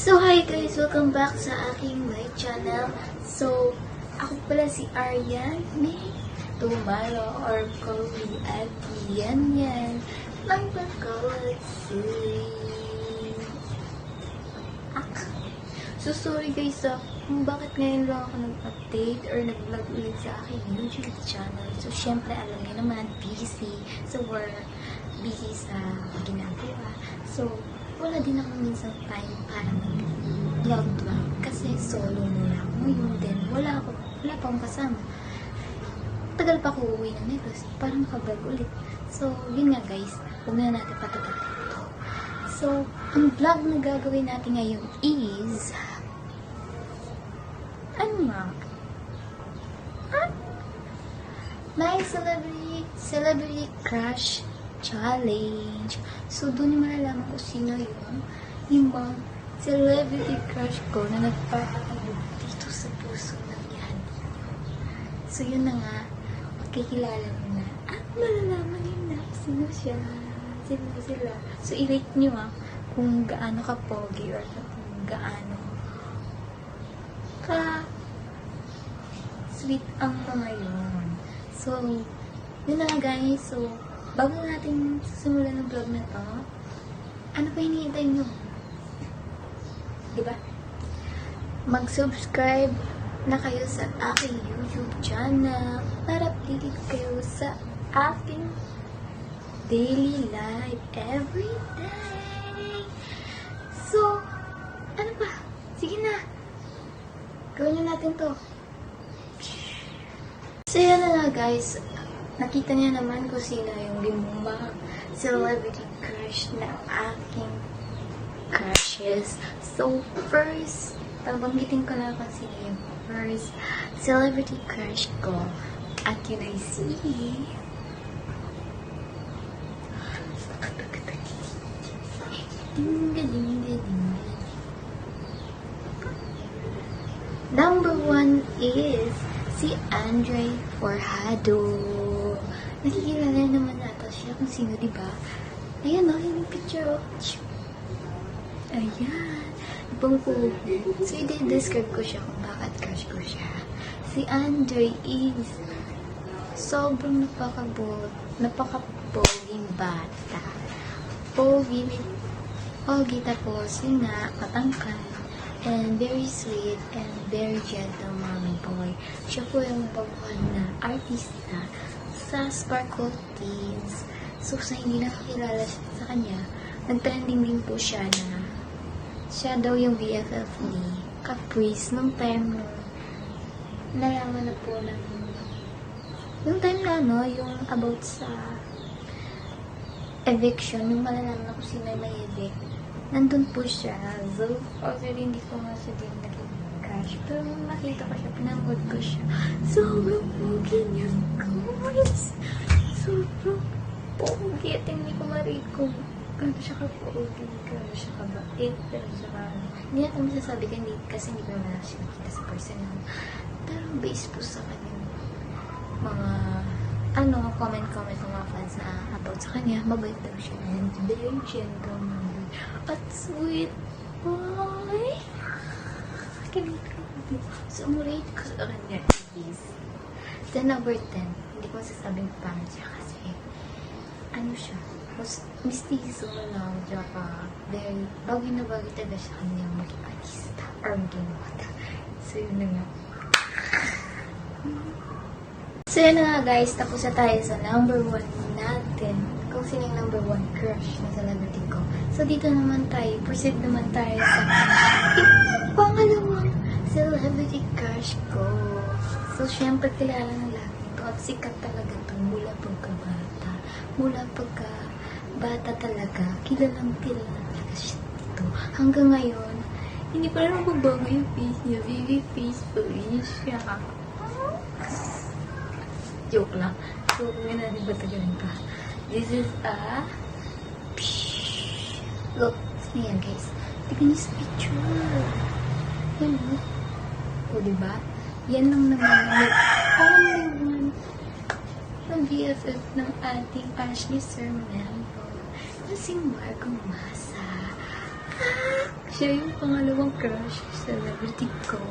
So, hi guys! Welcome back sa aking my channel. So, ako pala si Aryan May Tumalo or call me Ati Yan. Lang ba ko So, sorry guys kung bakit ngayon lang ako nag-update or nag-vlog ulit sa aking YouTube channel. So, syempre, alam niyo naman, busy sa work, busy sa ginagawa. So, wala din ako minsan time para mag-vlog kasi solo muna ako ngayon. Then, wala pa akong kasama. Tagal pa ako uuwi ng Negros para makablog ulit. So, yun nga guys, huwag na natin patagal ito. So, ang vlog na gagawin natin ngayon is ano nga? My celebrity crush challenge. So, doon malalaman ko sino yung bang celebrity crush ko na nagpapatalo dito sa puso ng yan. So, yun na nga. Magkikilala mo na. At malalaman yun na sino siya. Sino sila. So, i-rate nyo kung gaano ka pogi or kung gaano ka sweet ang mga yun. So, yun na nga guys. So, bago natin simulan ng vlog na to, ano pa hinihintay nyo? Diba? Mag-subscribe na kayo sa aking YouTube channel para updated kayo sa aking daily life every day. So, ano pa? Sige na. Gawin na natin to. So, yan na nga guys. Nakita niya naman kung sino yung limang celebrity crush na aking crushes. So, first, pabanggitin ko na kung sino yung first celebrity crush ko. At yun ay si Number 1 is si Andre Forjado. Nakikilala naman natin siya kung sino, diba? Ayan yun yung picture Ayan. Ibang pogi. So, i-describe ko siya kung bakit crush ko siya. Si Andre is sobrang napaka-poging bata. Pogi tapos yun nga, matangkad. And very sweet and very gentle mommy boy. Siya po yung baguhan na artista sa Sparkle Teens. So, sa hindi nakakilala sa kanya, nag-trending din po siya na siya daw yung BFF ni Caprice nung time na nalaman na po ng yung time na yung about sa eviction, yung malalaman na kung sino yung may evict. Nandun po siya. So, already hindi ko nga siya din naging crush. Pero nakita ko siya, pinanood ko siya. Sobrang pogi niya, guys. Sobrang pogi. At hindi ko ma-rate kung gano'n siya ka-pogi, gano'n siya ka-bait, gano'n siya ka... Hindi natin masasabi kasi hindi ko naman siya nakita sa personal. Pero based po sa kanyang mga comment ng mga fans na about sa kanya, mabait daw siya. And very gentle man. At sweet boy. So, rate ko sa kanya is the number 10. Hindi ko masasabing pangit siya kasi ano siya, mistizo lang, tsaka very bagay na bagay talaga siya kanya maging artista or maging mata. So, yun na nga. So, yun na nga guys, tapos na tayo sa number 1 natin. Kung sino yung number 1 crush na celebrity ko. So, dito naman tayo, proceed naman tayo sa pangalawang celebrity crush ko. So, syempre, kilala na lahat ito at sikat talaga ito mula pagkabata. Mula pagkabata talaga, kilalang talaga siya dito. Hanggang ngayon, hindi pa rin magbabago yung face niya. Baby face pa rin siya. Joke lang. So, huwag natin patagalin pa. This is a... Look, yan guys. Tignan niyo sa picture. Yan o. Diba? Yan lang naman. Only one ng BFF ng ating Ashley Sermento. Na si Marco Massa. Siya yung pangalawang crush celebrity ko.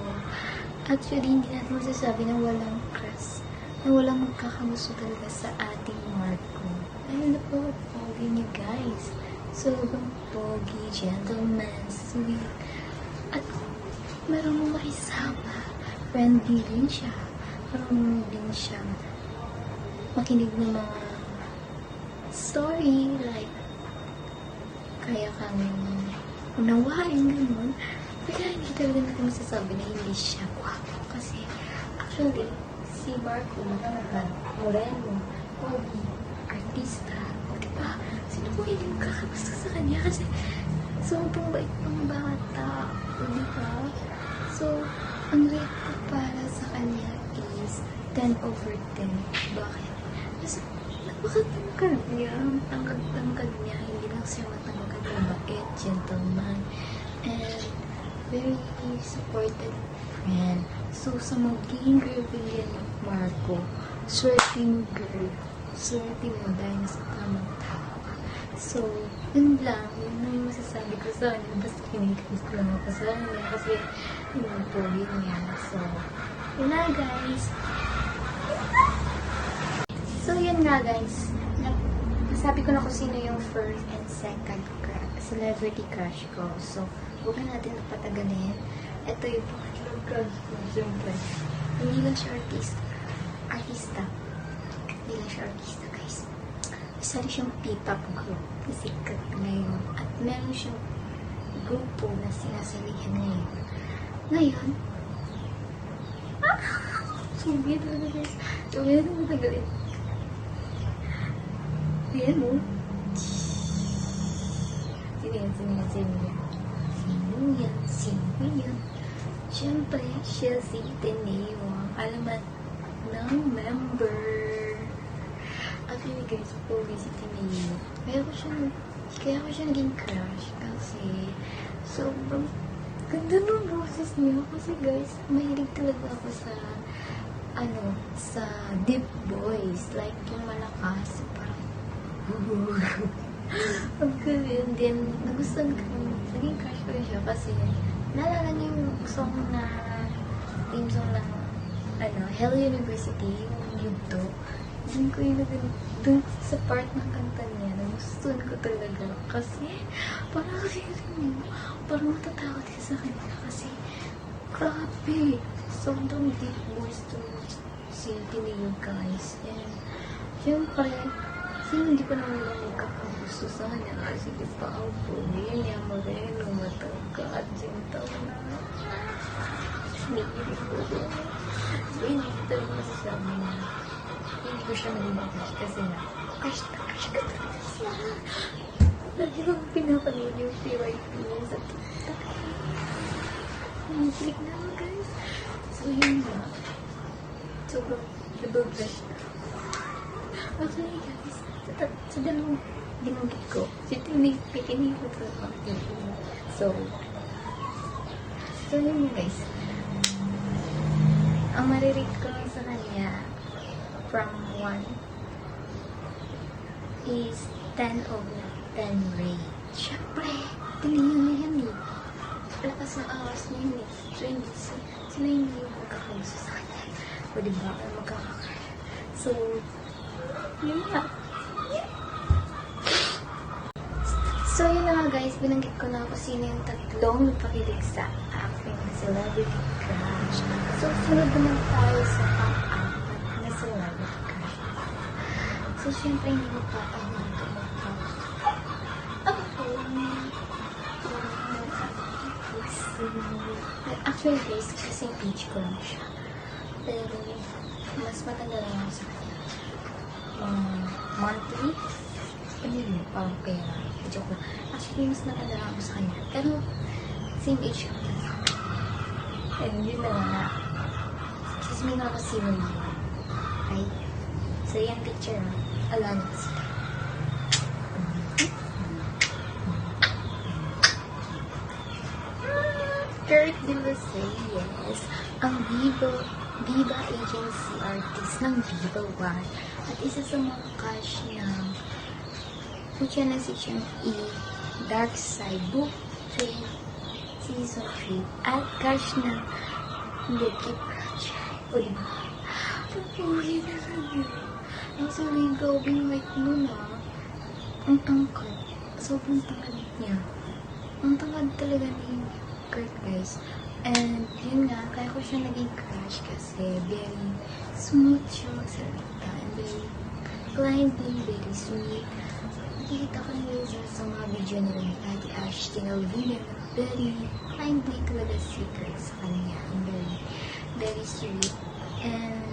Actually, hindi natin masasabi na walang crush. Na walang magkakagusto talaga sa ating Marco. Ayun na po, pogi niya guys. Sobrang pogi, gentleman, sweet. At marunong makisama. Friendly din siya. Marunong din siya makinig ng mga story, like kaya kang unawain, gano'n. Kaya hindi talaga natin masasabi na hindi siya guwapo. Kasi, actually, si Marco, matangkad, moreno, pogi, artista. O, diba? Sino po hindi magkakagusto sa kanya? Kasi, sobrang bait pang bata. O, diba? So, ang rate ko para sa kanya is 10 over 10. Bakit? Kasi, napakatangkad niya. Tangkad niya. Hindi lang siya matangkad. Mabait, gentleman, and very supported friend. So, sa magiging girlfriend ni Marco, swerte mo girl. Swerte mo dahil nasa tamang tao ka. So, yun lang. Yun lang yung masasabi ko sa kanya. Basta kinikilis ko lang ako sa kanya kasi yun po yun niya. So, yun na guys. So, yun nga guys. Sabi ko na kung sino yung first and second celebrity crush ko. So, huwag na natin napatagalin. Ito yung pangatlong crush ko. Siyempre, hindi lang siya artista. Hindi lang siya artista, guys. Isa rin siyang P-pop group na sikat ngayon. At meron siyang grupo na sinasabihan ngayon. Ngayon, subi talaga guys. Subi na napatagalin. Ayan mo. Sino yan? Siyempre, siya si Teneo, ang alamat ng member. Actually guys, pogi si Teneo. Kaya ko siya naging crush kasi sobrang ganda ng boses niya. Kasi guys, mahilig talaga ako sa sa deep voice. Like yung malakas, parang ang galing din. Nagustuhan ko. Naging crush ko rin siya kasi naalala niyo yung song na theme song ng Hell University, yung yugto. Doon ko yung doon sa part ng kanta niya, nagustuhan ko talaga. Kasi parang parang matatakot ka sa kanya kasi grabe. Sobrang deep voice to si Teneo guys. And syempre, hindi ko naman lang magkakagusto sa kanya kasi di ba ang pogi niya, moreno, matangkad, sintaw na. Hindi ko doon. So, hindi ko talaga masasabi na hindi ko siya naging kasi na crush ka talaga siya. Lagi bang pinapanood yung PYP niya sa TikTok. Click na mo guys. So, yun na. Sobrang nababrush na. Actually guys, sa dalawang binanggit ko, si Teneo ko sa pag-TV. So yun guys. Ang marirate ko lang sa kanya from 1 is 10 over 10 rate. Siyempre, Teneo na yan eh. Lakas ng awas niya yun eh. So hindi sila hindi yung magkakagusto sa kanya. O diba, magkakakaya. So, yun nga. So, yun na nga guys, binanggit ko na kung sino yung tatlong nagpakilig sa aking celebrity crush. So, sunod naman tayo sa pang-apat na celebrity crush. So, syempre, hindi mo pa ako actually guys, kasi page ko lang siya. Pero, mas matanda lang ako sa kanya. Monthly? Ano yun? Parang kaya joke lang. Actually, mas matanda ako sa kanya. Pero, same age ko na. And yun na nga. Excuse me nga kasi yun. Ay. So, yung picture, alala sila. Kurt De Luceyes, ang Viva Agency artist ng Viva One at isa sa mga crush ng Future na si Chang E, Dark Side Book 3 season 3 at crush na Lucky Crush. O diba? Papuhin na kanya. Ang saling gawing white nun ang tangkad. Sobrang tangkad niya. Ang tangkad talaga ni Kurt, guys. And yun nga, kaya ko siya naging crush kasi very smooth siya magsalita and very kindly, very sweet. Nakikita ko nila sa mga video nila ni Ate Ash Tinalvina na very kindly talaga si Kurt sa kanya. And very sweet. And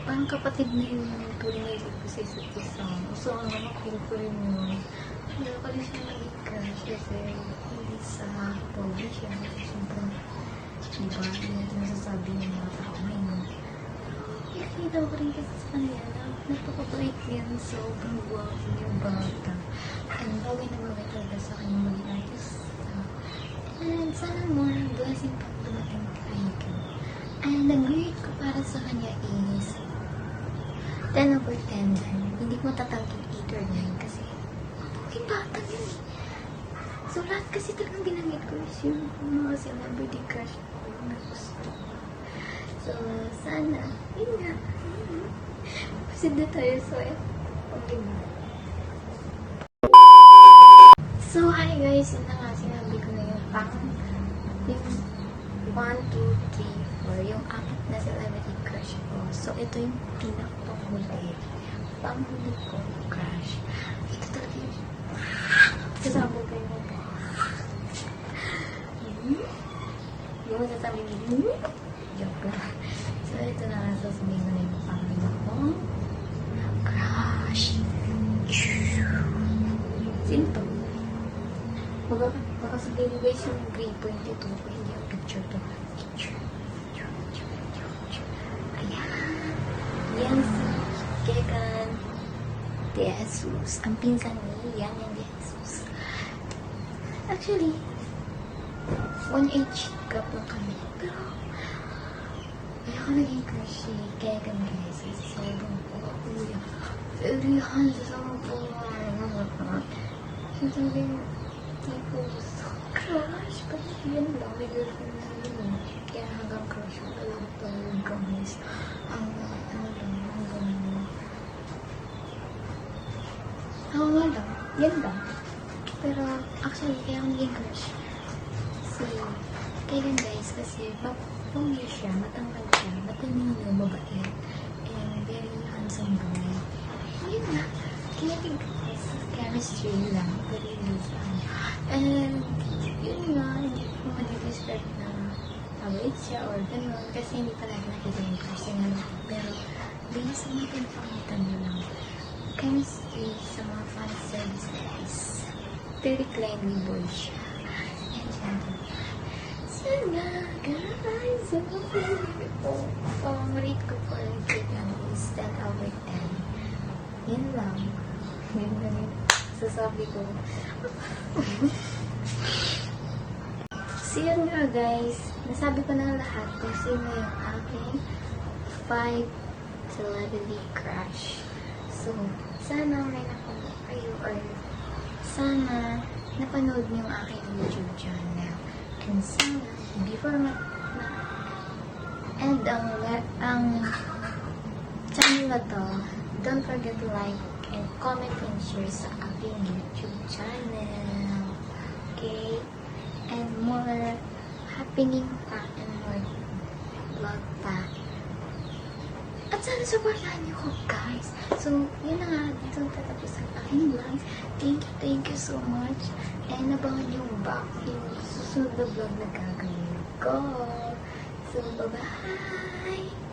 parang kapatid na yung tuloy na ko sa isa't isa. So, ang nakapil ko rin yun. Hindi ko rin siya naging crush kasi hindi sa pogi siya. Siyempre, diba? Hindi natin masasabi ng mga tao ngayon. Nakikita ko rin kasi sa kanila na napakabait yan. Sobrang guwapo yung bata. And bagay na bagay talaga sa kanyang maging artist. And sana more blessing pa dumating kay Kurt. And nag-rate ko para sa kanya is 10 over 10 din. Hindi ko matatangking 8 or 9 kasi okay, bata yun eh. So lahat kasi talagang ginamit ko is yung mga celebrity crush ko na gusto ko. So sana, yun nga. Pasid na tayo sa okay ba? So hi guys, yun na nga sinabi ko na yung yung 1, 2, 3, 4, yung 4 na celebrity crush ko. So ito yung pinakapanghuli. Panghuli ko crush. Ito talaga yung sasabog kayo mo po. Yung masasabi niyo, joke lang. So ito na nga sasabihin ko na yung panghuli ko crush. Sino to? Baka sabihin mo guys yung grade point ito kung hindi yung picture to. Ayan. Yan si Kekan De Jesus. Ang pinsan ni Yan De Jesus. Actually, 1 age gap lang kami. Pero, kaya ko naging crush si Kekan guys. Kasi sobrang kuya. Very handsome po. Yung talagang tipo crush. Pero yan lang. May girlfriend na yun. Kaya hanggang crush ko talagang guys. Ang wala lang. Yan lang. Pero actually, kaya ako naging crush si Kegan guys kasi pogi siya, matangkad siya, matalino, mabait, and very handsome boy. Yun na. Kinatig guys, chemistry lang, very reason. And yun nga, hindi ko ma-describe na mabait siya or gano'n kasi hindi talaga nakita yung personal. Pero based sa mga pinapakita nyo lang, chemistry sa mga fan service guys, very kindly boy siya. And gentle. Sana guys, rate ko for Kegan is 10 over 10. Yan lang. Yan lang yung sasabi ko. So yun nga guys, nasabi ko na lahat kung sino yung aking 5 celebrity crush. So, sana may napanood kayo or sana napanood niyo yung aking YouTube channel. And sana, before end ang channel na to, don't forget to like and comment and share sa aking YouTube channel. Okay? And more happening pa and more vlog pa. At sana supportahan niyo ko, guys. So, yun na nga. Dito tatapos ang aking vlog. Thank you so much. And abangan yung back yung susunod na vlog na gagawin ko. So, bye-bye!